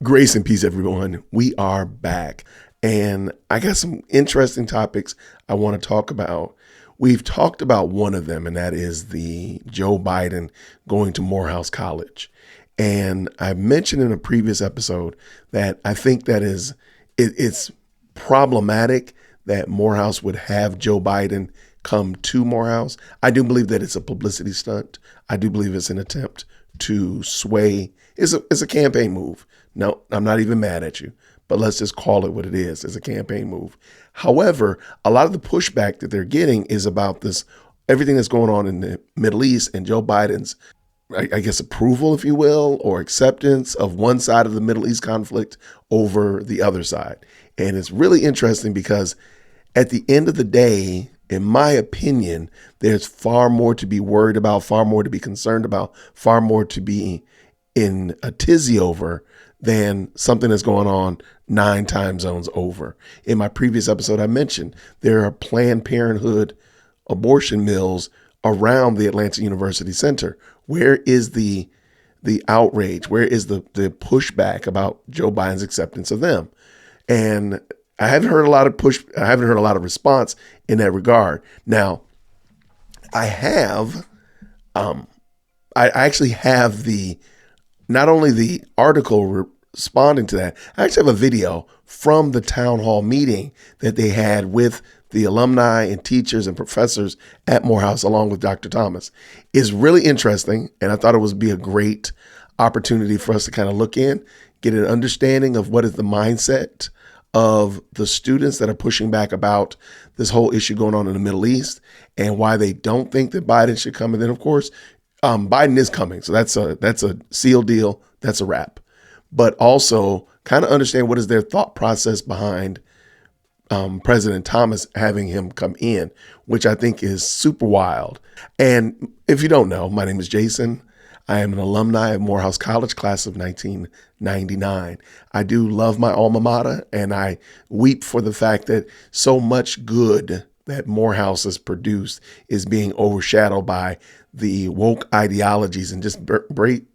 Grace and peace, everyone. We are back. And I got some interesting topics I want to talk about. We've talked about one of them, and that is the Joe Biden going to Morehouse College. And I mentioned in a previous episode that I think that it's problematic that Morehouse would have Joe Biden come to Morehouse. I do believe that it's a publicity stunt. I do believe it's an attempt to sway. It's a campaign move. No, I'm not even mad at you, but let's just call it what it is. It's a campaign move. However, a lot of the pushback that they're getting is about this, everything that's going on in the Middle East and Joe Biden's, I guess, approval, if you will, or acceptance of one side of the Middle East conflict over the other side. And it's really interesting because at the end of the day, in my opinion, there's far more to be worried about, far more to be concerned about, far more to be in a tizzy over than something that's going on 9 time zones over. In my previous episode, I mentioned there are Planned Parenthood abortion mills around the Atlanta University Center. Where is the outrage? Where is the pushback about Joe Biden's acceptance of them? And I haven't heard a lot of response in that regard. Now, I actually have not only the article responding to that, I actually have a video from the town hall meeting that they had with the alumni and teachers and professors at Morehouse, along with Dr. Thomas. It's really interesting, and I thought it would be a great opportunity for us to kind of look in, get an understanding of what is the mindset of the students that are pushing back about this whole issue going on in the Middle East and why they don't think that Biden should come. And then, of course, Biden is coming. So that's a sealed deal. That's a wrap. But also kind of understand what is their thought process behind President Thomas having him come in, which I think is super wild. And if you don't know, my name is Jason. I am an alumni of Morehouse College, class of 1999. I do love my alma mater, and I weep for the fact that so much good that Morehouse has produced is being overshadowed by the woke ideologies and just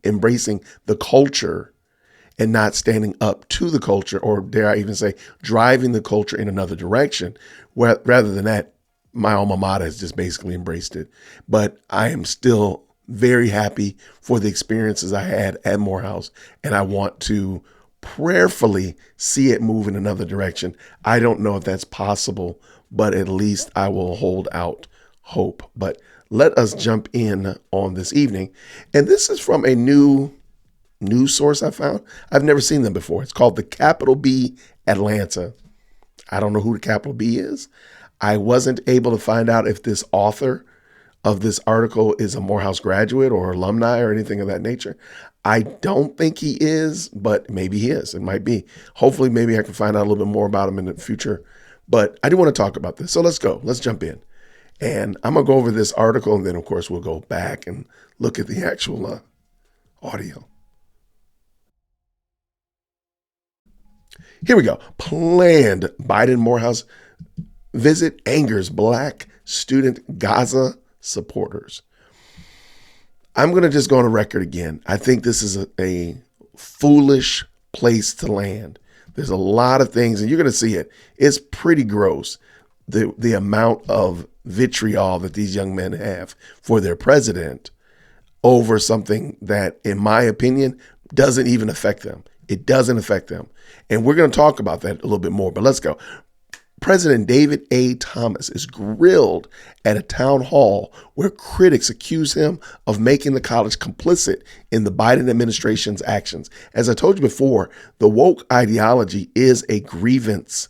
embracing the culture and not standing up to the culture, or dare I even say, driving the culture in another direction. Rather than that, my alma mater has just basically embraced it. But I am still very happy for the experiences I had at Morehouse, and I want to prayerfully see it move in another direction. I don't know if that's possible, but at least I will hold out hope. But let us jump in on this evening. And this is from a new news source I found. I've never seen them before. It's called the Capital B Atlanta. I don't know who the Capital B is. I wasn't able to find out if this author of this article is a Morehouse graduate or alumni or anything of that nature. I don't think he is, but maybe he is. It might be. Hopefully, maybe I can find out a little bit more about him in the future. But I do want to talk about this. So let's go. Let's jump in. And I'm going to go over this article, and then, of course, we'll go back and look at the actual audio. Here we go. Planned Biden Morehouse visit angers Black student Gaza supporters. I'm going to just go on a record again. I think this is a foolish place to land. There's a lot of things, and you're going to see it. It's pretty gross, the amount of vitriol that these young men have for their president over something that, in my opinion, doesn't even affect them. It doesn't affect them. And we're going to talk about that a little bit more, but let's go. President David A. Thomas is grilled at a town hall where critics accuse him of making the college complicit in the Biden administration's actions. As I told you before, the woke ideology is a grievance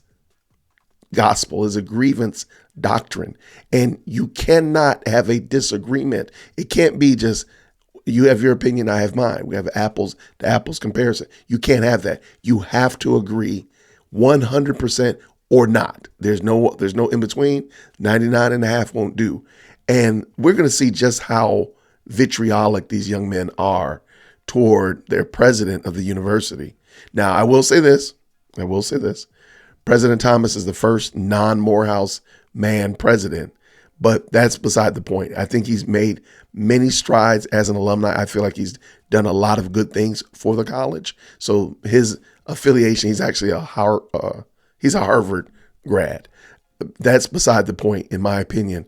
gospel, is a grievance doctrine, and you cannot have a disagreement. It can't be just you have your opinion, I have mine. We have apples to apples comparison. You can't have that. You have to agree 100% or not. There's no in between. 99.5 won't do. And we're going to see just how vitriolic these young men are toward their president of the university. Now, I will say this. President Thomas is the first non-Morehouse man president, but that's beside the point. I think he's made many strides as an alumni. I feel like he's done a lot of good things for the college. So his affiliation, he's actually he's a Harvard grad. That's beside the point, in my opinion.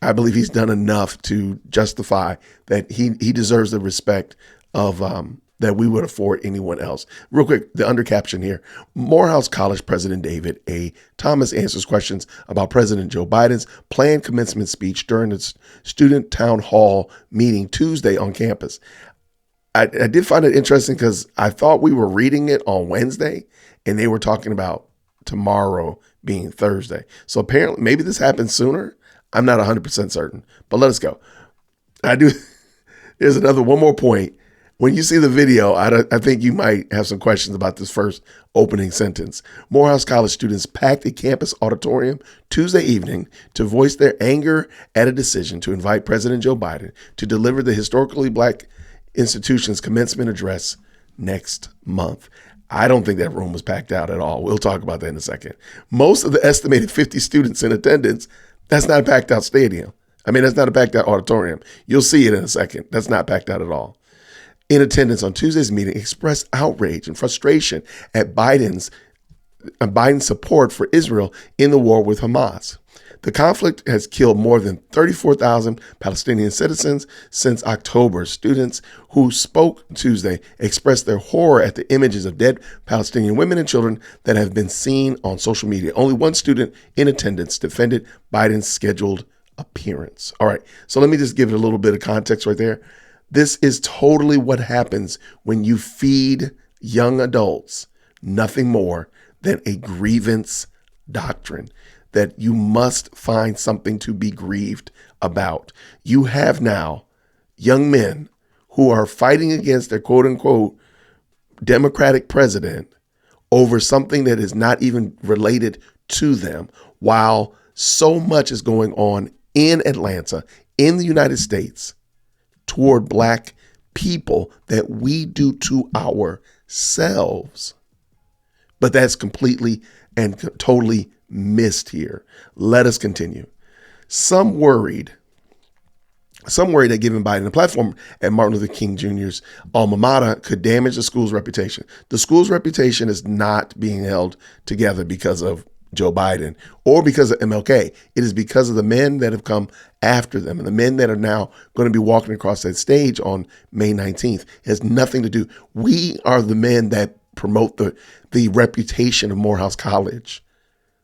I believe he's done enough to justify that he deserves the respect of that we would afford anyone else. Real quick, the under caption here: Morehouse College President David A. Thomas answers questions about President Joe Biden's planned commencement speech during its student town hall meeting Tuesday on campus. I did find it interesting because I thought we were reading it on Wednesday and they were talking about tomorrow being Thursday. So apparently maybe this happened sooner. I'm not 100% certain, but let us go. There's one more point. When you see the video, I think you might have some questions about this first opening sentence. Morehouse College students packed a campus auditorium Tuesday evening to voice their anger at a decision to invite President Joe Biden to deliver the historically Black institution's commencement address next month. I don't think that room was packed out at all. We'll talk about that in a second. Most of the estimated 50 students in attendance, that's not a packed out stadium. That's not a packed out auditorium. You'll see it in a second. That's not packed out at all. In attendance on Tuesday's meeting expressed outrage and frustration at Biden's support for Israel in the war with Hamas. The conflict has killed more than 34,000 Palestinian citizens since October. Students who spoke Tuesday expressed their horror at the images of dead Palestinian women and children that have been seen on social media. Only one student in attendance defended Biden's scheduled appearance. All right, so let me just give it a little bit of context right there. This is totally what happens when you feed young adults nothing more than a grievance doctrine, that you must find something to be grieved about. You have now young men who are fighting against their quote unquote Democratic president over something that is not even related to them, while so much is going on in Atlanta, in the United States, toward Black people that we do to ourselves. But that's completely and totally missed here. Let us continue. Some worried that giving Biden a platform at Martin Luther King Jr.'s alma mater could damage the school's reputation. The school's reputation is not being held together because of Joe Biden or because of MLK. It is because of the men that have come after them and the men that are now going to be walking across that stage on May 19th. It has nothing to do. We are the men that promote the reputation of Morehouse College.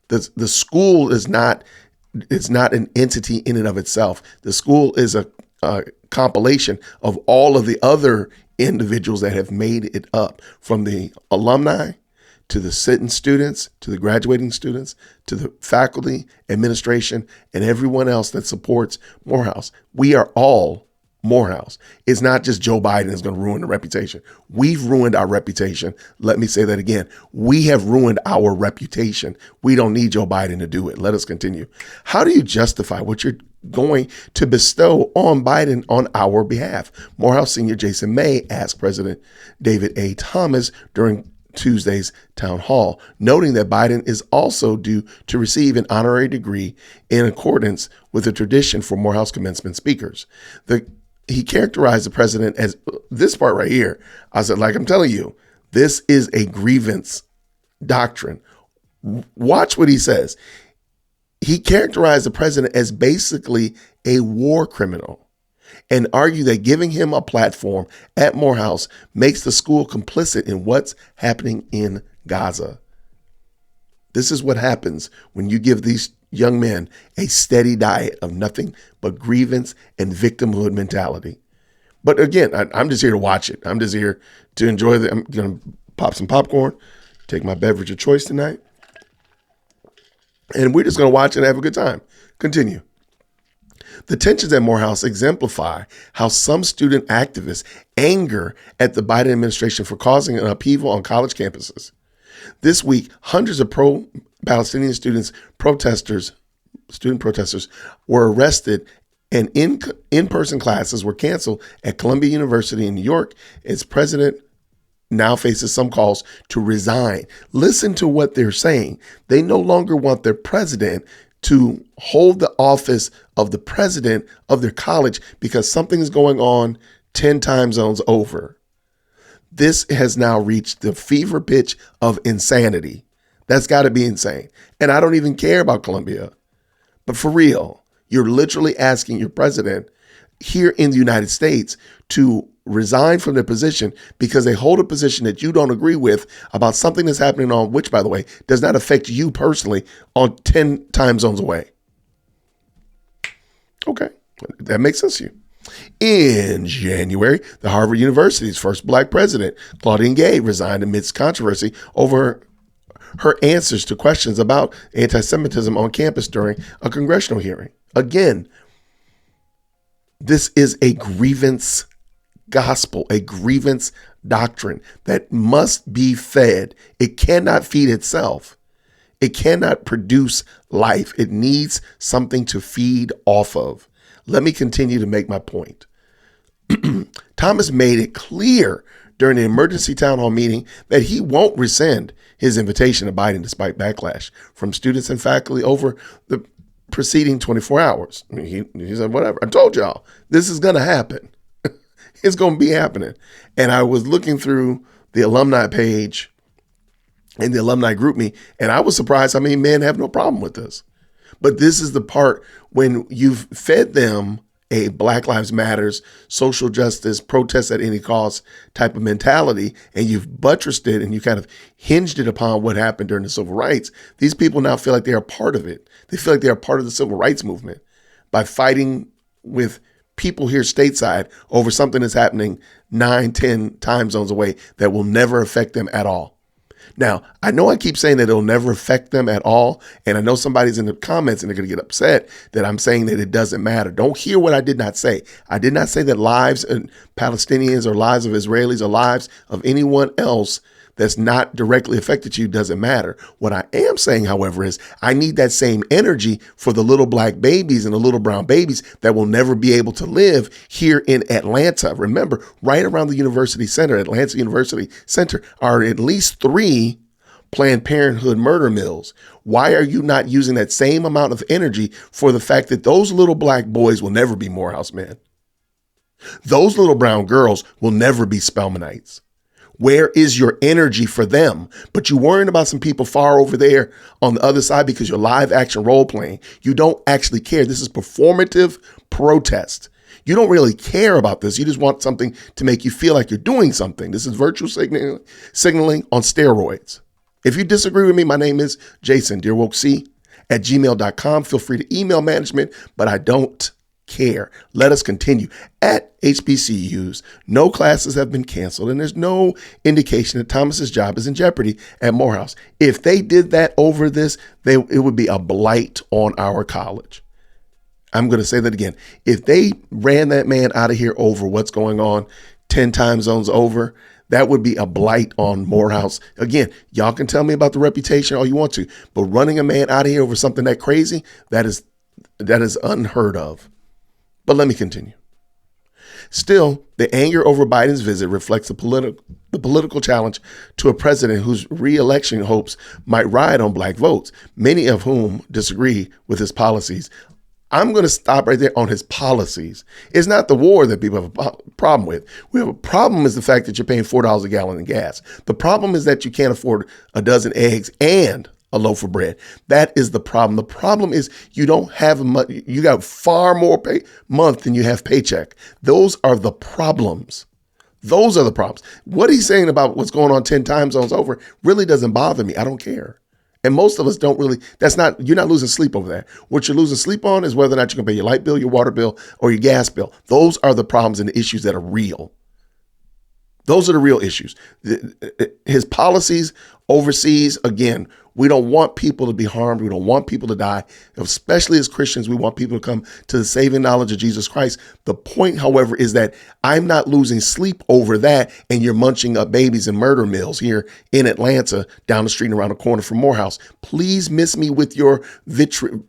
The school is not, it's not an entity in and of itself. The school is a compilation of all of the other individuals that have made it up, from the alumni to the sitting students, to the graduating students, to the faculty, administration, and everyone else that supports Morehouse. We are all Morehouse. It's not just Joe Biden is going to ruin the reputation. We've ruined our reputation. Let me say that again. We have ruined our reputation. We don't need Joe Biden to do it. Let us continue. How do you justify what you're going to bestow on Biden on our behalf? Morehouse senior Jason May asked President David A. Thomas during Tuesday's town hall, noting that Biden is also due to receive an honorary degree in accordance with the tradition for Morehouse commencement speakers. He characterized the president as, this part right here, I said, like I'm telling you, this is a grievance doctrine. Watch what he says. He characterized the president as basically a war criminal and argued that giving him a platform at Morehouse makes the school complicit in what's happening in Gaza. This is what happens when you give these young men a steady diet of nothing but grievance and victimhood mentality. But again, I'm just here to watch it. I'm just here to enjoy I'm going to pop some popcorn, take my beverage of choice tonight, and we're just going to watch it and have a good time. Continue. The tensions at Morehouse exemplify how some student activists anger at the Biden administration for causing an upheaval on college campuses. This week, hundreds of pro-Palestinian student protesters were arrested, and in-person classes were canceled at Columbia University in New York. Its president now faces some calls to resign. Listen to what they're saying. They no longer want their president to hold the office of the president of their college because something is going on 10 time zones over. This has now reached the fever pitch of insanity. That's got to be insane. And I don't even care about Columbia. But for real, you're literally asking your president here in the United States to resign from their position because they hold a position that you don't agree with about something that's happening on, which, by the way, does not affect you personally, on 10 time zones away. Okay, that makes sense to you. In January, the Harvard University's first black president, Claudine Gay, resigned amidst controversy over her answers to questions about anti-Semitism on campus during a congressional hearing. Again, this is a grievance gospel, a grievance doctrine that must be fed. It cannot feed itself. It cannot produce life. It needs something to feed off of. Let me continue to make my point. Thomas made it clear during the emergency town hall meeting that he won't rescind his invitation to Biden despite backlash from students and faculty over the preceding 24 hours. I mean, he said, whatever. I told y'all, this is going to happen. It's going to be happening. And I was looking through the alumni page and the alumni group me, and I was surprised how many men have no problem with this. But this is the part when you've fed them a Black Lives Matters, social justice, protest at any cost type of mentality, and you've buttressed it and you kind of hinged it upon what happened during the civil rights. These people now feel like they're a part of it. They feel like they're a part of the civil rights movement by fighting with people here stateside over something that's happening 9, 10 time zones away that will never affect them at all. Now, I know I keep saying that it'll never affect them at all. And I know somebody's in the comments and they're going to get upset that I'm saying that it doesn't matter. Don't hear what I did not say. I did not say that lives of Palestinians or lives of Israelis or lives of anyone else that's not directly affected you doesn't matter. What I am saying, however, is I need that same energy for the little black babies and the little brown babies that will never be able to live here in Atlanta. Remember, right around the University Center, Atlanta University Center, are at least 3 Planned Parenthood murder mills. Why are you not using that same amount of energy for the fact that those little black boys will never be Morehouse men? Those little brown girls will never be Spelmanites. Where is your energy for them? But you're worrying about some people far over there on the other side because you're live action role playing. You don't actually care. This is performative protest. You don't really care about this. You just want something to make you feel like you're doing something. This is virtual signaling on steroids. If you disagree with me, my name is Jason, dearwokec@gmail.com. Feel free to email management, but I don't care. Let us continue. At HBCUs, no classes have been canceled, and there's no indication that Thomas's job is in jeopardy at Morehouse. If they did that over this, it would be a blight on our college. I'm going to say that again. If they ran that man out of here over what's going on 10 time zones over, that would be a blight on Morehouse. Again, y'all can tell me about the reputation all you want to, but running a man out of here over something that crazy, that is unheard of. But let me continue. Still, the anger over Biden's visit reflects the political challenge to a president whose re-election hopes might ride on black votes, many of whom disagree with his policies. I'm going to stop right there on his policies. It's not the war that people have a problem with. We have a problem is the fact that you're paying $4 a gallon in gas. The problem is that you can't afford a dozen eggs and a loaf of bread. That is the problem. The problem is you don't have much. You got far more pay month than you have paycheck. Those are the problems. Those are the problems. What he's saying about what's going on 10 time zones over really doesn't bother me. I don't care. And most of us don't really, you're not losing sleep over that. What you're losing sleep on is whether or not you can pay your light bill, your water bill, or your gas bill. Those are the problems and the issues that are real. Those are the real issues. His policies overseas, again, we don't want people to be harmed. We don't want people to die. Especially as Christians, we want people to come to the saving knowledge of Jesus Christ. The point, however, is that I'm not losing sleep over that, and you're munching up babies in murder mills here in Atlanta, down the street and around the corner from Morehouse. Please miss me with your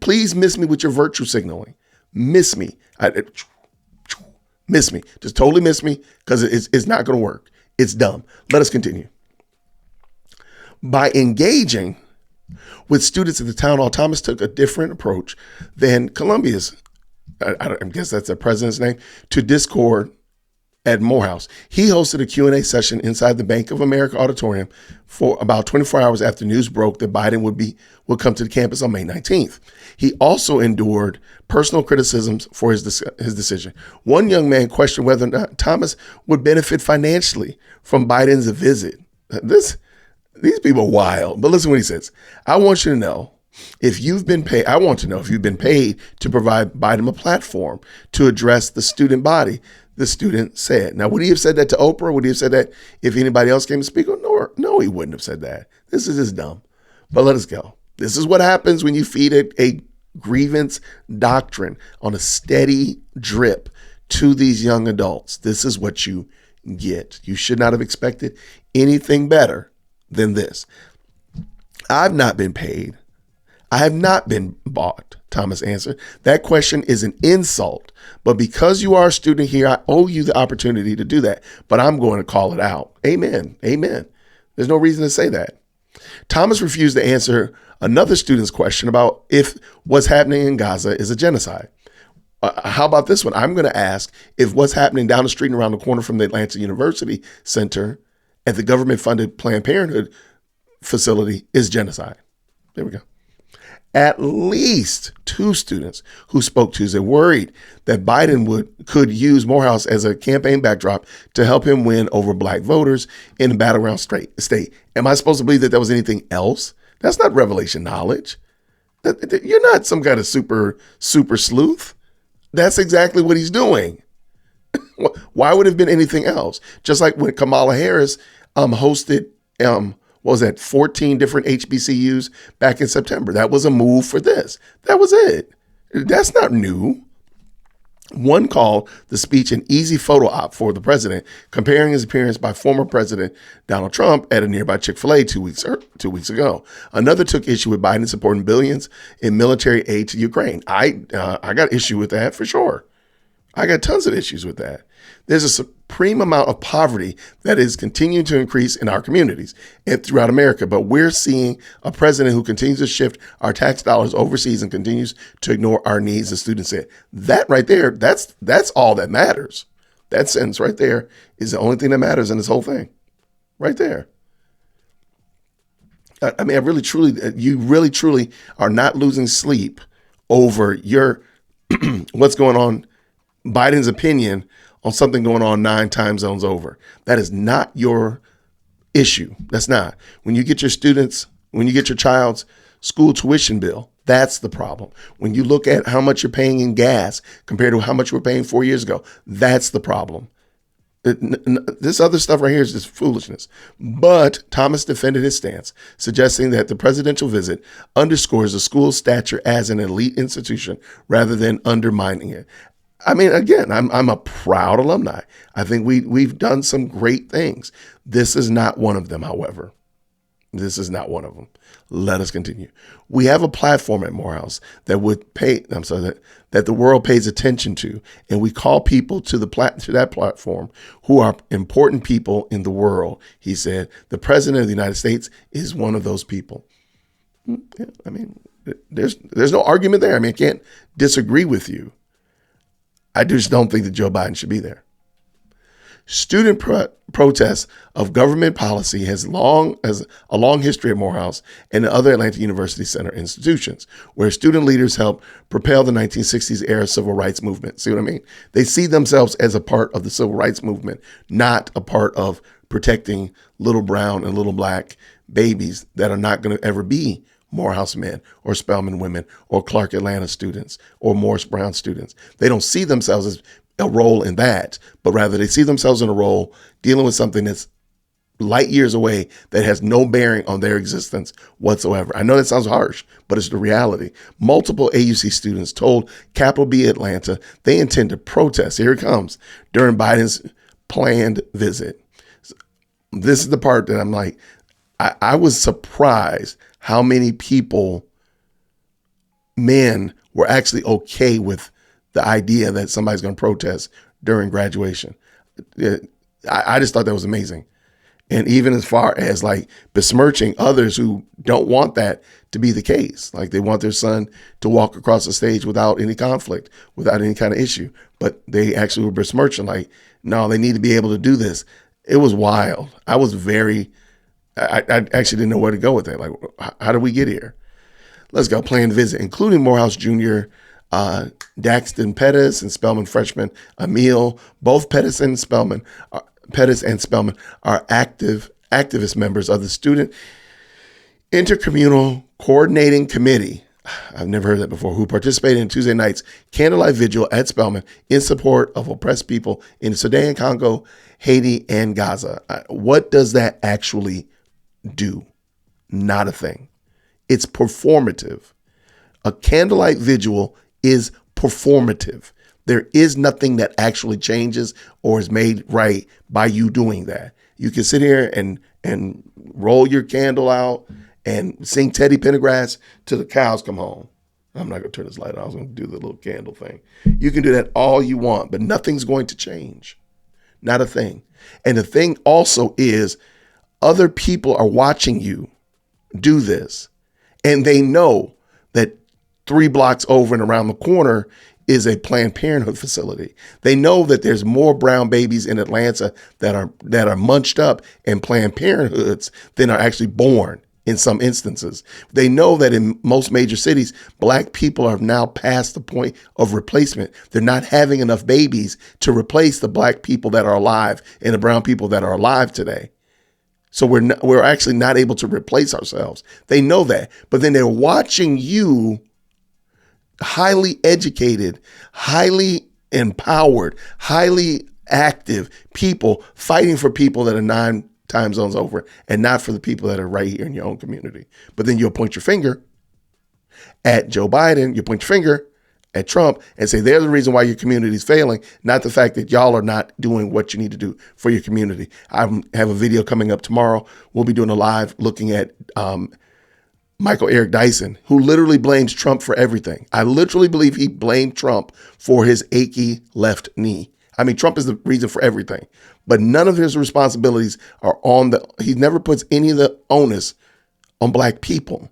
Please miss me with your virtue signaling. Miss me. Miss me. Just totally miss me, because it's not going to work. It's dumb. Let us continue. By engaging with students at the town hall, Thomas took a different approach than Columbia's, I guess that's the president's name, to discord at Morehouse. He hosted a Q&A session inside the Bank of America auditorium for about 24 hours after news broke that Biden would come to the campus on May 19th. He also endured personal criticisms for his decision. One young man questioned whether or not Thomas would benefit financially from Biden's visit. These people are wild. But listen what he says. I want to know if you've been paid to provide Biden a platform to address the student body, the student said. Now, would he have said that to Oprah? Would he have said that if anybody else came to speak? No, he wouldn't have said that. This is just dumb. But let us go. This is what happens when you feed a grievance doctrine on a steady drip to these young adults. This is what you get. You should not have expected anything better than this. I've not been paid. I have not been bought, Thomas answered. That question is an insult, but because you are a student here, I owe you the opportunity to do that, but I'm going to call it out. Amen. Amen. There's no reason to say that. Thomas refused to answer another student's question about if what's happening in Gaza is a genocide. How about this one? I'm going to ask if what's happening down the street and around the corner from the Atlanta University Center at the government-funded Planned Parenthood facility is genocide. There we go. At least two students who spoke Tuesday worried that Biden could use Morehouse as a campaign backdrop to help him win over black voters in a battleground state. Am I supposed to believe that there was anything else? That's not revelation knowledge. You're not some kind of super sleuth. That's exactly what he's doing. Why would it have been anything else? Just like when Kamala Harris hosted 14 different HBCUs back in September. That was a move for this. That was it. That's not new. One called the speech an easy photo op for the president, comparing his appearance by former President Donald Trump at a nearby Chick-fil-A 2 weeks ago. Another took issue with Biden supporting billions in military aid to Ukraine. I got issue with that for sure. I got tons of issues with that. There's a supreme amount of poverty that is continuing to increase in our communities and throughout America. But we're seeing a president who continues to shift our tax dollars overseas and continues to ignore our needs, the student said. That right there, that's all that matters. That sentence right there is the only thing that matters in this whole thing. Right there. I mean, you really, truly are not losing sleep over your what's going on, Biden's opinion on something going on 9 time zones over. That is not your issue. That's not. When you get your child's school tuition bill, that's the problem. When you look at how much you're paying in gas compared to how much you were paying 4 years ago, that's the problem. This other stuff right here is just foolishness. But Thomas defended his stance, suggesting that the presidential visit underscores the school's stature as an elite institution rather than undermining it. I mean, again, I'm a proud alumni. I think we've done some great things. This is not one of them, however. This is not one of them. Let us continue. We have a platform at Morehouse that that the world pays attention to, and we call people to that platform who are important people in the world. He said, the president of the United States is one of those people. Yeah, I mean, there's no argument there. I mean, I can't disagree with you. I just don't think that Joe Biden should be there. Student protests of government policy has a long history at Morehouse and other Atlanta University Center institutions, where student leaders helped propel the 1960s era civil rights movement. See what I mean? They see themselves as a part of the civil rights movement, not a part of protecting little brown and little black babies that are not going to ever be Morehouse men or Spelman women or Clark Atlanta students or Morris Brown students. They don't see themselves as a role in that, but rather they see themselves in a role dealing with something that's light years away that has no bearing on their existence whatsoever. I know that sounds harsh, but it's the reality. Multiple AUC students told Capital B Atlanta they intend to protest, here it comes, during Biden's planned visit. This is the part that I'm like, I was surprised how many men were actually okay with the idea that somebody's going to protest during graduation. I just thought that was amazing. And even as far as like besmirching others who don't want that to be the case, like they want their son to walk across the stage without any conflict, without any kind of issue, but they actually were besmirching like, No, they need to be able to do this. It was wild. I actually didn't know where to go with that. Like, how did we get here? Let's go. Planned visit, including Morehouse Jr., Daxton Pettis and Spelman freshman Emil. Both Pettis and Spelman are activist members of the Student Intercommunal Coordinating Committee. I've never heard that before. Who participated in Tuesday night's candlelight vigil at Spelman in support of oppressed people in Sudan, Congo, Haiti, and Gaza. What does that actually do? Not a thing. It's performative. A candlelight vigil is performative. There is nothing that actually changes or is made right by you doing that. You can sit here and roll your candle out and sing Teddy Pendergrass till the cows come home. I'm not going to turn this light on. I was going to do the little candle thing. You can do that all you want, but nothing's going to change. Not a thing. And the thing also is other people are watching you do this, and they know that 3 blocks over and around the corner is a Planned Parenthood facility. They know that there's more brown babies in Atlanta that are munched up in Planned Parenthoods than are actually born in some instances. They know that in most major cities, Black people are now past the point of replacement. They're not having enough babies to replace the Black people that are alive and the brown people that are alive today. So we're actually not able to replace ourselves. They know that, but then they're watching you, highly educated, highly empowered, highly active people fighting for people that are 9 time zones over and not for the people that are right here in your own community. But then you'll point your finger at Joe Biden, you point your finger at Trump and say they're the reason why your community is failing, not the fact that y'all are not doing what you need to do for your community. I have a video coming up tomorrow. We'll be doing a live looking at Michael Eric Dyson, who literally blames Trump for everything. I literally believe he blamed Trump for his achy left knee. I mean, Trump is the reason for everything, but none of his responsibilities are he never puts any of the onus on Black people.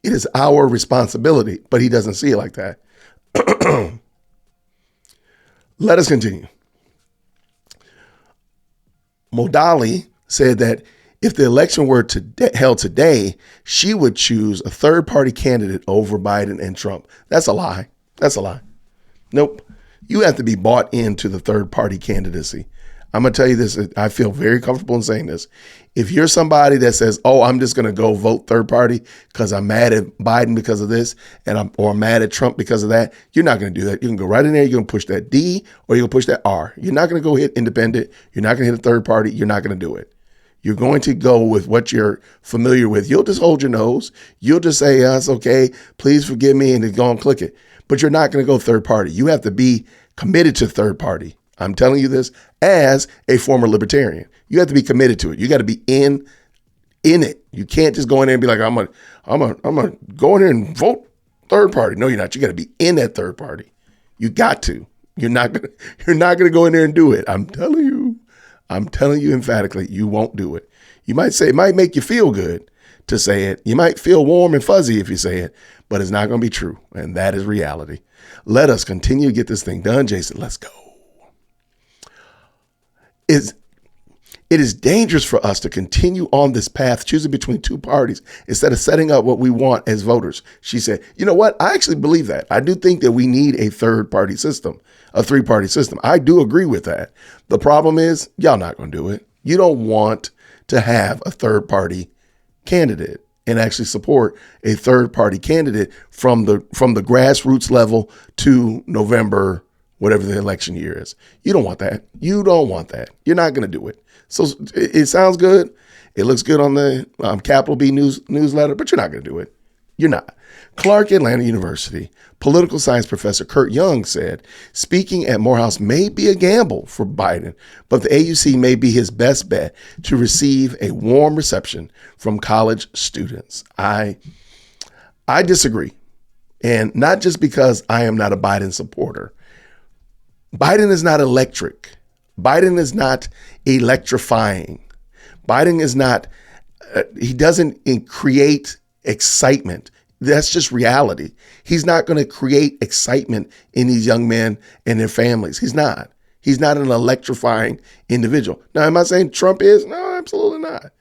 It is our responsibility, but he doesn't see it like that. Let us continue. Modali said that if the election were held today, she would choose a third-party candidate over Biden and Trump. That's a lie. That's a lie. Nope. You have to be bought into the third-party candidacy. I'm going to tell you this. I feel very comfortable in saying this. If you're somebody that says, oh, I'm just going to go vote third party because I'm mad at Biden because of this, or I'm mad at Trump because of that, you're not going to do that. You can go right in there. You're going to push that D or you're going to push that R. You're not going to go hit independent. You're not going to hit a third party. You're not going to do it. You're going to go with what you're familiar with. You'll just hold your nose. You'll just say, it's okay, please forgive me, and then go and click it. But you're not going to go third party. You have to be committed to third party. I'm telling you this as a former libertarian. You have to be committed to it. You got to be in it. You can't just go in there and be like, I'm gonna go in here and vote third party. No, you're not. You got to be in that third party. You got to. You're not gonna go in there and do it. I'm telling you emphatically, you won't do it. You might say it might make you feel good to say it. You might feel warm and fuzzy if you say it, but it's not going to be true. And that is reality. Let us continue to get this thing done, Jason. Let's go. It is dangerous for us to continue on this path, choosing between two parties instead of setting up what we want as voters. She said, you know what? I actually believe that. I do think that we need a third party system, a 3-party system. I do agree with that. The problem is y'all not going to do it. You don't want to have a third party candidate and actually support a third party candidate from the grassroots level to November, whatever the election year is. You don't want that. You don't want that. You're not going to do it. So it sounds good. It looks good on the Capital B newsletter, but you're not going to do it. You're not. Clark Atlanta University political science professor Kurt Young said, speaking at Morehouse may be a gamble for Biden, but the AUC may be his best bet to receive a warm reception from college students. I disagree. And not just because I am not a Biden supporter. Biden is not electric. Biden is not electrifying. Biden is not, he doesn't create excitement. That's just reality. He's not going to create excitement in these young men and their families. He's not. He's not an electrifying individual. Now, am I saying Trump is? No, absolutely not.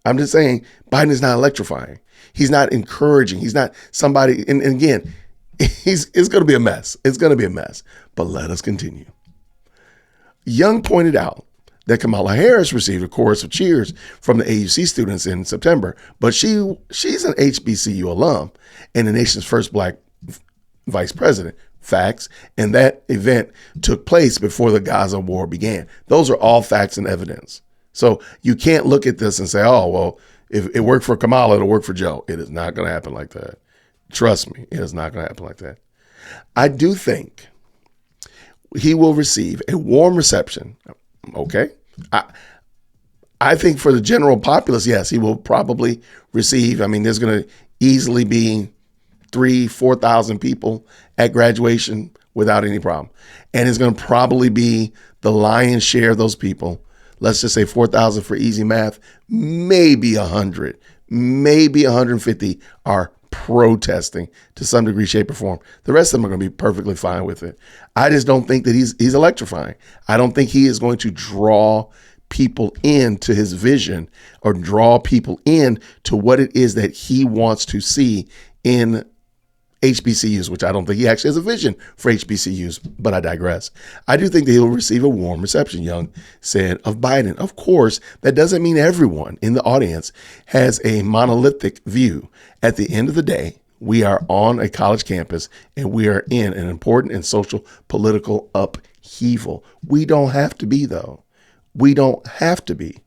I'm just saying Biden is not electrifying. He's not encouraging. He's not somebody, and again, it's going to be a mess. It's going to be a mess. But let us continue. Young pointed out that Kamala Harris received a chorus of cheers from the AUC students in September, but she's an HBCU alum and the nation's first Black vice president. Facts. And that event took place before the Gaza war began. Those are all facts and evidence. So you can't look at this and say, oh, well, if it worked for Kamala, it'll work for Joe. It is not going to happen like that. Trust me, it is not going to happen like that. I do think he will receive a warm reception. Okay. I think for the general populace, yes, he will probably receive. I mean, there's going to easily be 3,000-4,000 people at graduation without any problem. And it's going to probably be the lion's share of those people. Let's just say 4,000 for easy math, maybe 100, maybe 150 are protesting to some degree, shape, or form. The rest of them are going to be perfectly fine with it. I just don't think that he's electrifying. I don't think he is going to draw people into his vision or draw people in to what it is that he wants to see in HBCUs, which I don't think he actually has a vision for HBCUs, but I digress. I do think that he'll receive a warm reception, Young said of Biden. Of course, that doesn't mean everyone in the audience has a monolithic view. At the end of the day, we are on a college campus and we are in an important and social political upheaval. We don't have to be, though. We don't have to be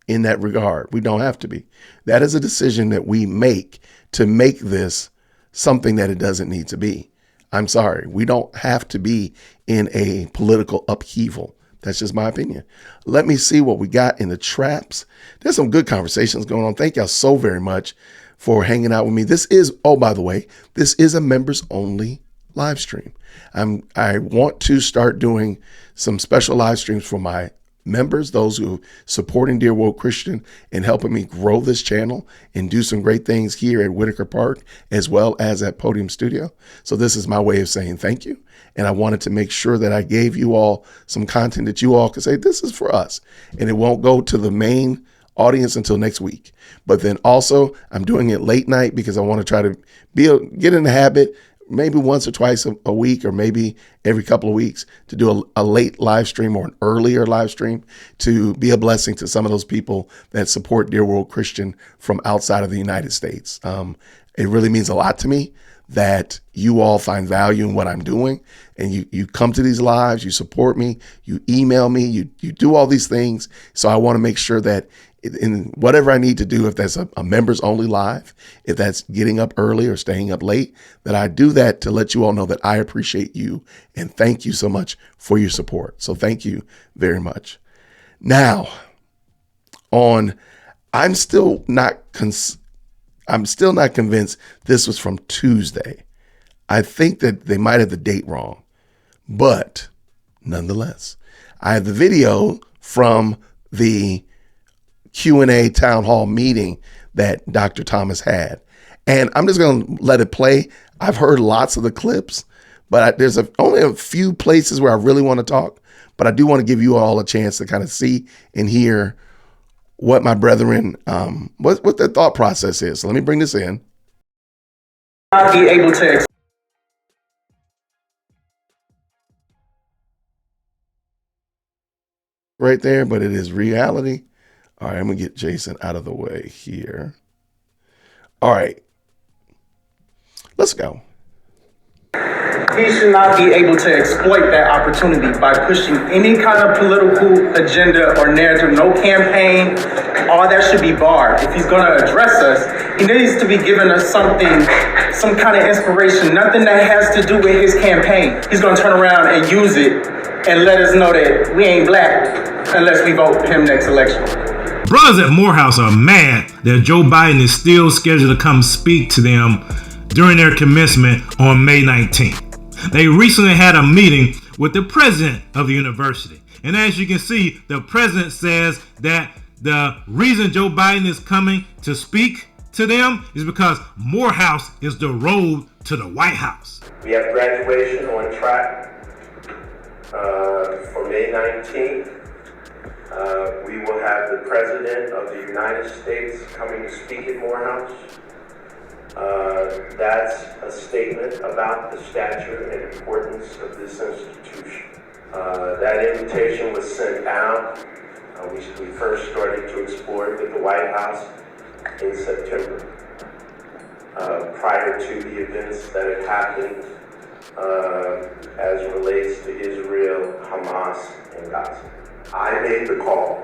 in that regard. We don't have to be. That is a decision that we make to make this something that it doesn't need to be. I'm sorry. We don't have to be in a political upheaval. That's just my opinion. Let me see what we got in the traps. There's some good conversations going on. Thank y'all so very much for hanging out with me. This is, oh, by the way, this is a members only live stream. I want to start doing some special live streams for my members, those who are supporting Dear Woke Christian and helping me grow this channel and do some great things here at Whitaker Park, as well as at Podium Studio. So this is my way of saying thank you. And I wanted to make sure that I gave you all some content that you all could say, this is for us. And it won't go to the main audience until next week. But then also I'm doing it late night because I want to try to get in the habit, maybe once or twice a week, or maybe every couple of weeks, to do a late live stream or an earlier live stream to be a blessing to some of those people that support Dear World Christian from outside of the United States. It really means a lot to me that you all find value in what I'm doing, and you come to these lives, you support me, you email me, you do all these things. So I want to make sure that in whatever I need to do, if that's a members only live, if that's getting up early or staying up late, that I do that to let you all know that I appreciate you and thank you so much for your support. So thank you very much. Now, I'm still not convinced this was from Tuesday. I think that they might have the date wrong, but nonetheless, I have the video from the Q&A town hall meeting that Dr. Thomas had. And I'm just going to let it play. I've heard lots of the clips, but there's only a few places where I really want to talk. But I do want to give you all a chance to kind of see and hear what my brethren, what their thought process is. So let me bring this in. I'll be able to right there, but it is reality. All right, I'm going to get Jason out of the way here. All right, let's go. He should not be able to exploit that opportunity by pushing any kind of political agenda or narrative, no campaign. All that should be barred. If he's going to address us, he needs to be giving us something, some kind of inspiration, nothing that has to do with his campaign. He's going to turn around and use it and let us know that we ain't black unless we vote him next election. Brothers at Morehouse are mad that Joe Biden is still scheduled to come speak to them during their commencement on May 19th. They recently had a meeting with the president of the university. And as you can see, the president says that the reason Joe Biden is coming to speak to them is because Morehouse is the road to the White House. We have graduation on track. For May 19th, we will have the President of the United States coming to speak at Morehouse. That's a statement about the stature and importance of this institution. That invitation was sent out. We first started to explore it with the White House in September, prior to the events that had happened as it relates to Israel, Hamas, and Gaza. I made the call.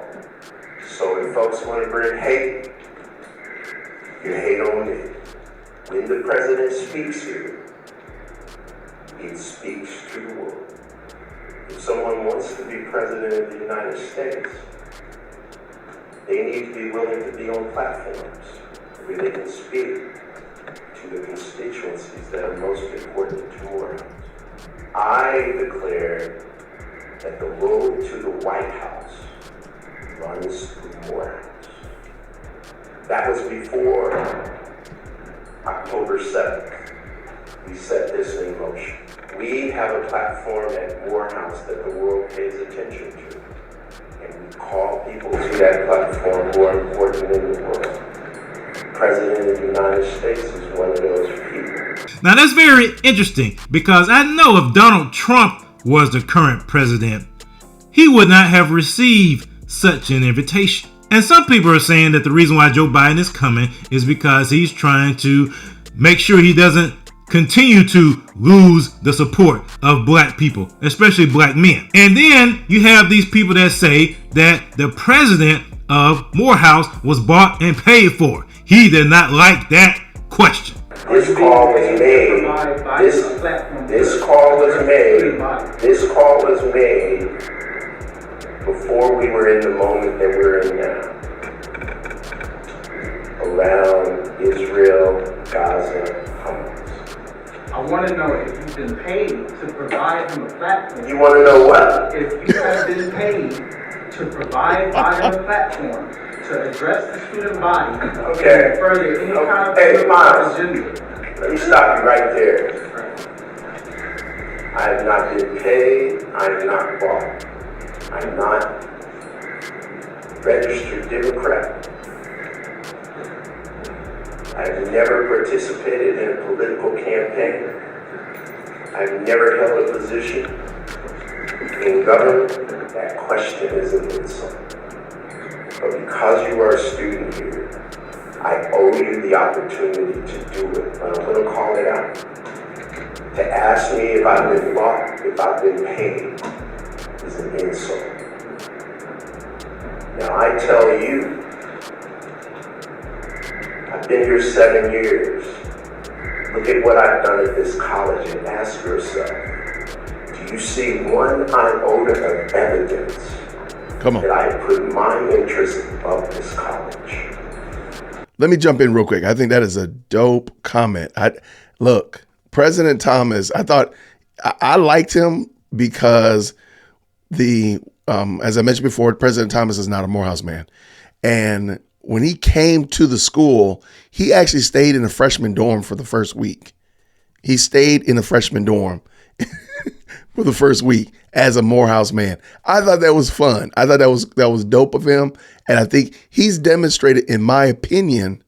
So if folks want to bring hate, you hate on me. When the president speaks here, he speaks to the world. If someone wants to be president of the United States, they need to be willing to be on platforms where they can speak to the constituencies that are most important to Morehouse. I declare that the road to the White House runs through Morehouse. That was before October 7th. We set this in motion. We have a platform at Morehouse that the world pays attention to. And we call people to that platform who are important in the world. President of the United States is one of those people. Now that's very interesting, because I know if Donald Trump was the current president, he would not have received such an invitation. And some people are saying that the reason why Joe Biden is coming is because he's trying to make sure he doesn't continue to lose the support of black people, especially black men. And then you have these people that say that the president of Morehouse was bought and paid for. He did not like that question. This call was made. This call was made before we were in the moment that we're in now. Around Israel, Gaza, Hamas. I want to know if you've been paid to provide him a platform. You want to know what? If you have been paid to provide him a platform to address the student body, okay, and further any kind of hey, Miles, agenda. Let me stop you right there. I have not been paid. I am not bought. I'm not registered Democrat. I've never participated in a political campaign. I've never held a position in government. That question is an insult. But because you are a student here, I owe you the opportunity to do it. But I'm going to call it out. To ask me if I've been bought, if I've been paid, is an insult. Now I tell you, I've been here 7 years. Look at what I've done at this college and ask yourself, do you see one iota of evidence that I put my interest above this college? Let me jump in real quick. I think that is a dope comment. Look, President Thomas, I thought I liked him because as I mentioned before, President Thomas is not a Morehouse man. And when he came to the school, he actually stayed in a freshman dorm for the first week. He stayed in a freshman dorm for the first week as a Morehouse man. I thought that was fun. I thought that was dope of him. And I think he's demonstrated, in my opinion,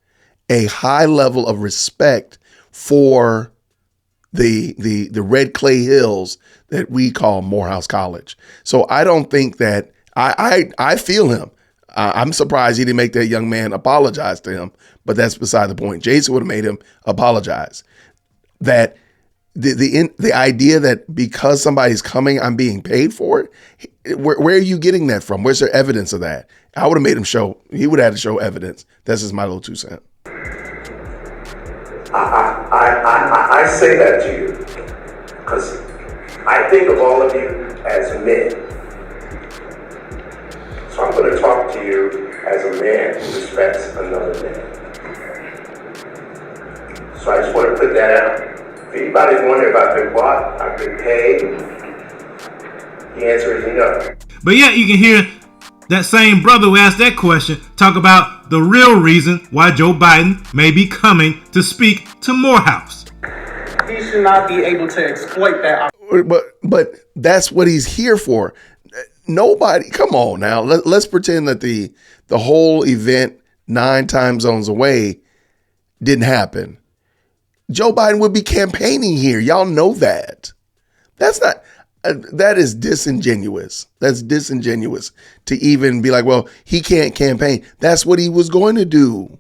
a high level of respect for the red clay hills that we call Morehouse College. So I don't think that I feel him. I'm surprised he didn't make that young man apologize to him, but that's beside the point. Jason would have made him apologize. That the idea that because somebody's coming, I'm being paid for it. Where are you getting that from? Where's there evidence of that? I would have made him show. He would have had to show evidence. That's just my little 2 cents. I say that to you because I think of all of you as men. So I'm going to talk to you as a man who respects another man. So I just want to put that out. If anybody's wondering if I've been bought, I've been paid, the answer is no. But yet you can hear that same brother who asked that question talk about the real reason why Joe Biden may be coming to speak to Morehouse. He should not be able to exploit that. But that's what he's here for. Nobody, come on now. Let's pretend that the whole event 9 time zones away didn't happen. Joe Biden would be campaigning here. Y'all know that. That's not, that is disingenuous. That's disingenuous to even be like, well, he can't campaign. That's what he was going to do.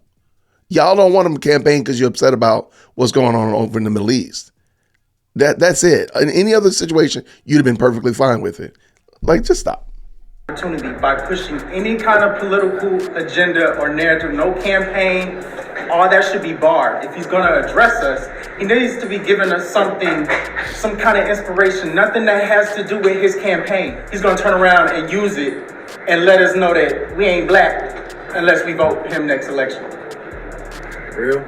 Y'all don't want him to campaign because you're upset about what's going on over in the Middle East. That's it. In any other situation, you'd have been perfectly fine with it. Like, just stop. Opportunity by pushing any kind of political agenda or narrative, no campaign, all that should be barred. If he's going to address us, he needs to be giving us something, some kind of inspiration, nothing that has to do with his campaign. He's going to turn around and use it and let us know that we ain't black unless we vote him next election. Real?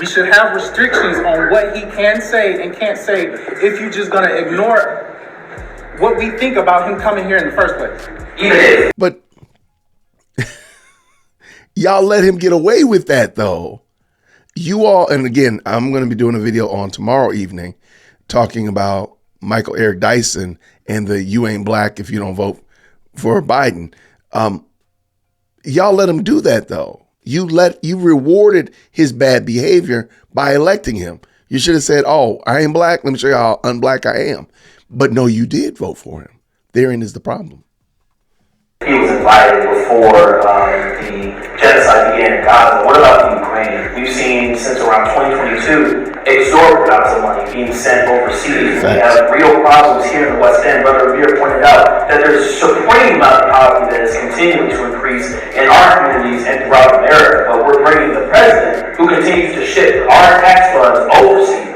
We should have restrictions on what he can say and can't say if you're just going to ignore what we think about him coming here in the first place. But y'all let him get away with that, though. You all, and again, I'm going to be doing a video on tomorrow evening talking about Michael Eric Dyson and the "you ain't black if you don't vote for Biden." Y'all let him do that, though. You rewarded his bad behavior by electing him. You should have said, "Oh, I ain't black. Let me show you how unblack I am." But no, you did vote for him. Therein is the problem. He was invited before the genocide began in Gaza. What about Ukraine? We've seen since around 2022 exorbitant amounts of money being sent overseas. We have real problems here in the West End. Brother Revere pointed out that there's a supreme amount of poverty that is continuing to increase in our communities and throughout America. But we're bringing the president who continues to ship our tax funds overseas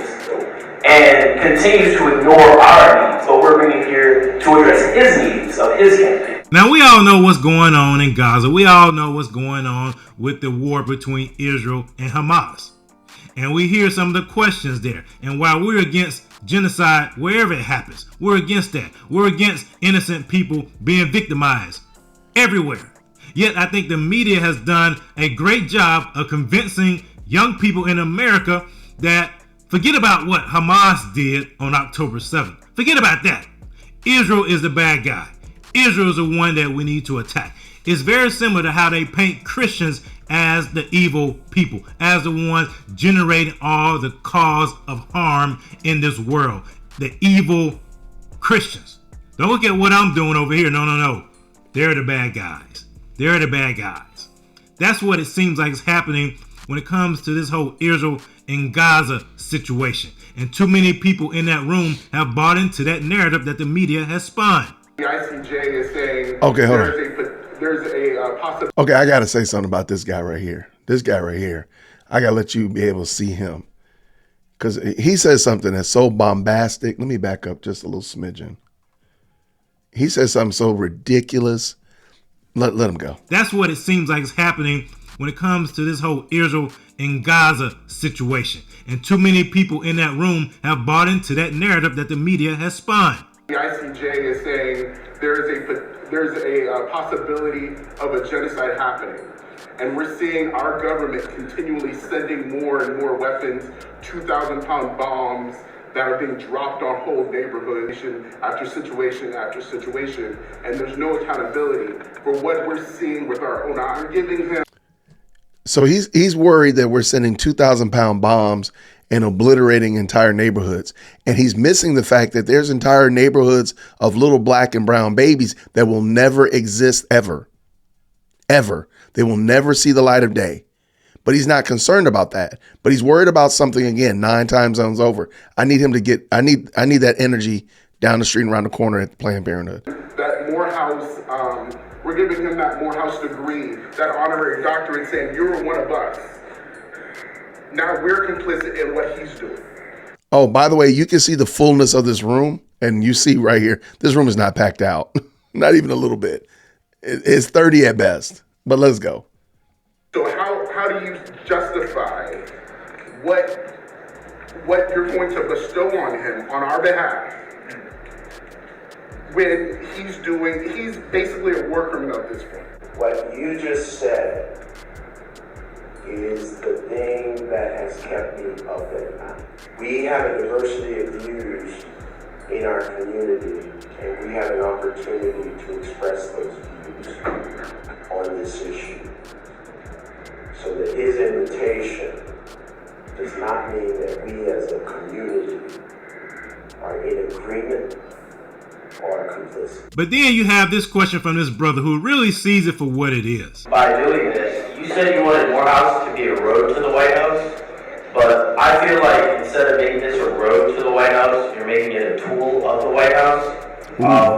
and continues to ignore our needs, but we're bringing here to address his needs of his campaign. Now, we all know what's going on in Gaza. We all know what's going on with the war between Israel and Hamas. And we hear some of the questions there. And while we're against genocide wherever it happens, we're against that. We're against innocent people being victimized everywhere. Yet I think the media has done a great job of convincing young people in America that forget about what Hamas did on October 7th. Forget about that. Israel is the bad guy. Israel is the one that we need to attack. It's very similar to how they paint Christians as the evil people, as the ones generating all the cause of harm in this world. The evil Christians. Don't look at what I'm doing over here. No. They're the bad guys. They're the bad guys. That's what it seems like is happening when it comes to this whole Israel and Gaza situation. And too many people in that room have bought into that narrative that the media has spun. The ICJ is saying okay, hold on. There's a possibility. Okay, I got to say something about this guy right here. This guy right here. I got to let you be able to see him. Because he says something that's so bombastic. Let me back up just a little smidgen. He says something so ridiculous. Let him go. That's what it seems like is happening when it comes to this whole Israel and Gaza situation. And too many people in that room have bought into that narrative that the media has spun. The ICJ is saying there's a possibility of a genocide happening. And we're seeing our government continually sending more and more weapons, 2,000-pound bombs that are being dropped on whole neighborhoods after situation after situation. And there's no accountability for what we're seeing with our own eyes. I'm giving him. So he's worried that we're sending 2,000-pound bombs and obliterating entire neighborhoods. And he's missing the fact that there's entire neighborhoods of little black and brown babies that will never exist ever. Ever. They will never see the light of day. But he's not concerned about that. But he's worried about something again, 9 time zones over. I need him to get, I need that energy down the street and around the corner at Planned Parenthood. That Morehouse, we're giving him that Morehouse degree, that honorary doctorate saying, you're one of us. Now we're complicit in what he's doing. Oh, by the way, you can see the fullness of this room. And you see right here, this room is not packed out. Not even a little bit. It's 30 at best. But let's go. So how do you justify what you're going to bestow on him on our behalf when he's basically a war criminal at this point? What you just said is the thing that has kept me up at night. We have a diversity of views in our community, and we have an opportunity to express those views on this issue. So that his invitation does not mean that we as a community are in agreement or complicit. But then you have this question from this brother who really sees it for what it is. By doing this, you said you wanted Morehouse to be a road to the White House, but I feel like instead of making this a road to the White House, you're making it a tool of the White House.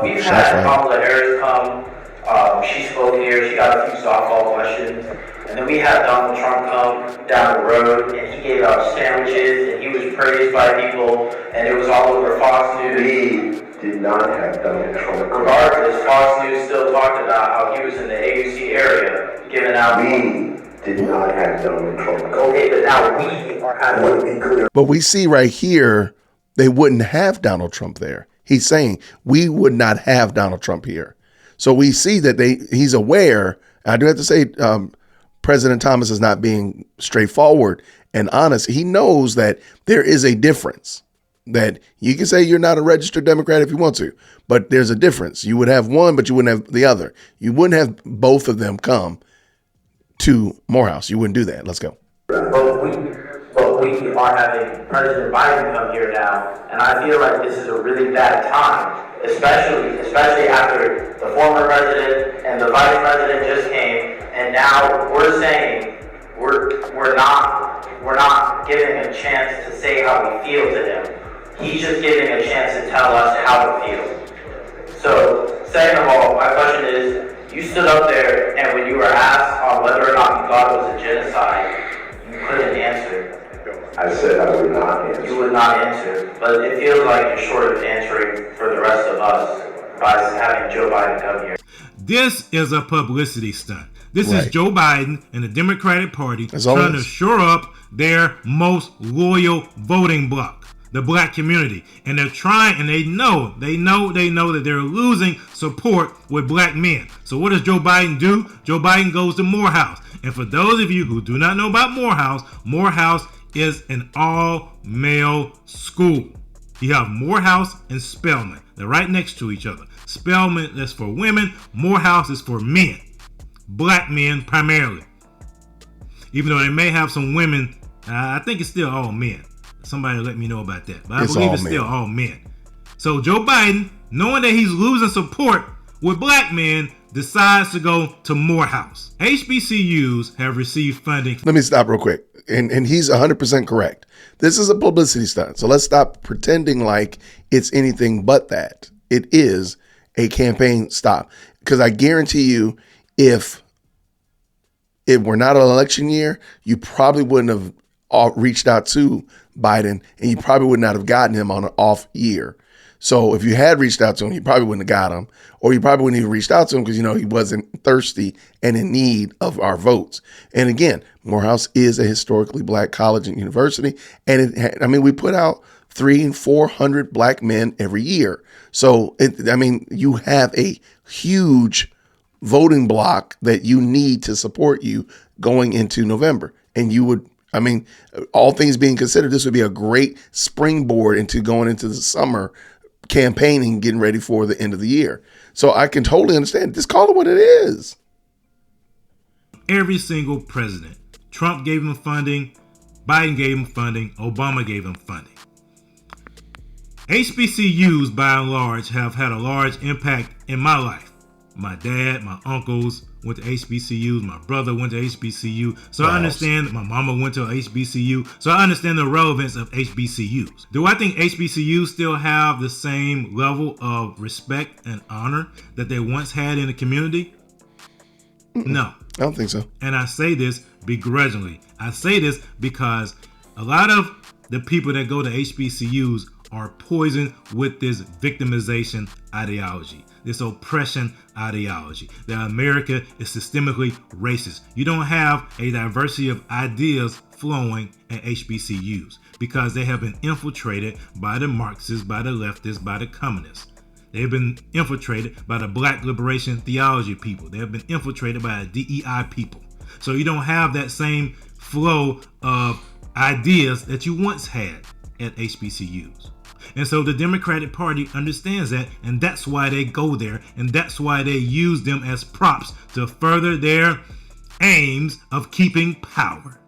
We've had Kamala Harris come. She spoke here. She got a few softball questions. And then we had Donald Trump come down the road, and he gave out sandwiches, and he was praised by people, and it was all over Fox News. We did not have Donald Trump. Regardless, Fox News still talked about how he was in the AUC area giving out. We did not have Donald Trump. Okay, but now we are having. But we see right here, they wouldn't have Donald Trump there. He's saying we would not have Donald Trump here. So we see that he's aware. I do have to say, President Thomas is not being straightforward and honest. He knows that there is a difference, that you can say you're not a registered Democrat if you want to, but there's a difference. You would have one, but you wouldn't have the other. You wouldn't have both of them come to Morehouse. You wouldn't do that. Let's go. But we are having President Biden come here now, and I feel like this is a really bad time, especially after the former president and the vice president just came, and now we're saying we're not giving a chance to say how we feel to him. He's just giving a chance to tell us how to feel. So, second of all, my question is, you stood up there, and when you were asked on whether or not you thought it was a genocide, you couldn't answer. I said I would not answer. You would not answer, but it feels like you're short of answering for the rest of us by having Joe Biden come here. This is a publicity stunt. This Right. is Joe Biden and the Democratic Party As trying always. to shore up their most loyal voting bloc, the black community. And they're trying, and they know that they're losing support with black men. So what does Joe Biden do? Joe Biden goes to Morehouse. And for those of you who do not know about Morehouse is an all-male school. You have Morehouse and Spelman. They're right next to each other. Spelman is for women. Morehouse is for men. Black men primarily. Even though they may have some women, I think it's still all men. Somebody let me know about that. But I believe it's still all men. So Joe Biden, knowing that he's losing support with black men, decides to go to Morehouse. HBCUs have received funding. Let me stop real quick. And he's 100% correct. This is a publicity stunt. So let's stop pretending like it's anything but that. It is a campaign stop. Because I guarantee you, if it were not an election year, you probably wouldn't have reached out to Biden, and you probably would not have gotten him on an off year. So if you had reached out to him, you probably wouldn't have got him, or you probably wouldn't even reached out to him because, he wasn't thirsty and in need of our votes. And again, Morehouse is a historically black college and university. And we put out 300 and 400 black men every year. So, you have a huge voting block that you need to support you going into November. And you would, all things being considered, this would be a great springboard into going into the summer campaigning, getting ready for the end of the year. So I can totally understand. Just call it what it is. Every single president. Trump gave him funding. Biden gave him funding. Obama gave him funding. HBCUs, by and large, have had a large impact in my life. My dad, my uncles went to HBCUs. My brother went to HBCU. So I understand that my mama went to a HBCU. So I understand the relevance of HBCUs. Do I think HBCUs still have the same level of respect and honor that they once had in the community? No. I don't think so. And I say this begrudgingly. I say this because a lot of the people that go to HBCUs are poisoned with this victimization ideology, this oppression ideology, that America is systemically racist. You don't have a diversity of ideas flowing at HBCUs because they have been infiltrated by the Marxists, by the leftists, by the communists. They've been infiltrated by the Black Liberation Theology people. They have been infiltrated by the DEI people. So you don't have that same flow of ideas that you once had at HBCUs. And so the Democratic Party understands that, and that's why they go there, and that's why they use them as props to further their aims of keeping power.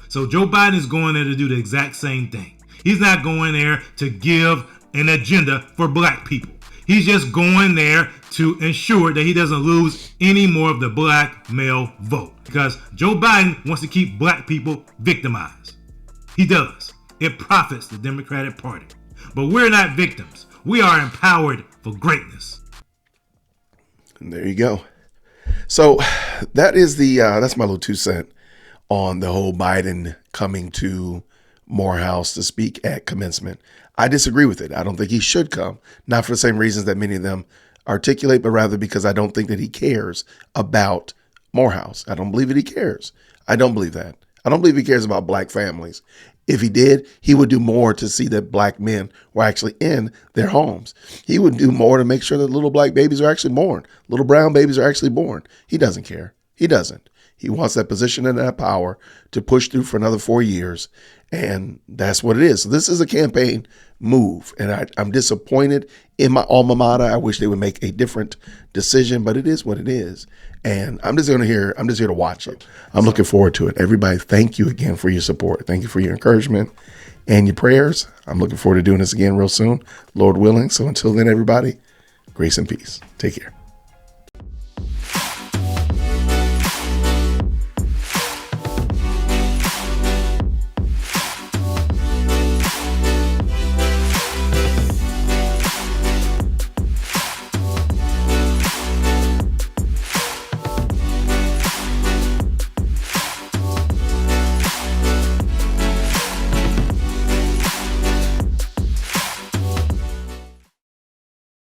So Joe Biden is going there to do the exact same thing. He's not going there to give an agenda for black people. He's just going there to ensure that he doesn't lose any more of the black male vote, because Joe Biden wants to keep black people victimized. He does. It profits the Democratic Party. But we're not victims. We are empowered for greatness. And there you go. So that is that's my little 2 cents on the whole Biden coming to Morehouse to speak at commencement. I disagree with it. I don't think he should come, not for the same reasons that many of them articulate, but rather because I don't think that he cares about Morehouse. I don't believe that he cares. I don't believe that. I don't believe he cares about black families. If he did, he would do more to see that black men were actually in their homes. He would do more to make sure that little black babies are actually born. Little brown babies are actually born. He doesn't care. He doesn't. He wants that position and that power to push through for another 4 years. And that's what it is. So this is a campaign move. And I'm disappointed in my alma mater. I wish they would make a different decision, but it is what it is. And I'm just here to watch it. I'm looking forward to it. Everybody, thank you again for your support. Thank you for your encouragement and your prayers. I'm looking forward to doing this again real soon, Lord willing. So until then, everybody, grace and peace. Take care.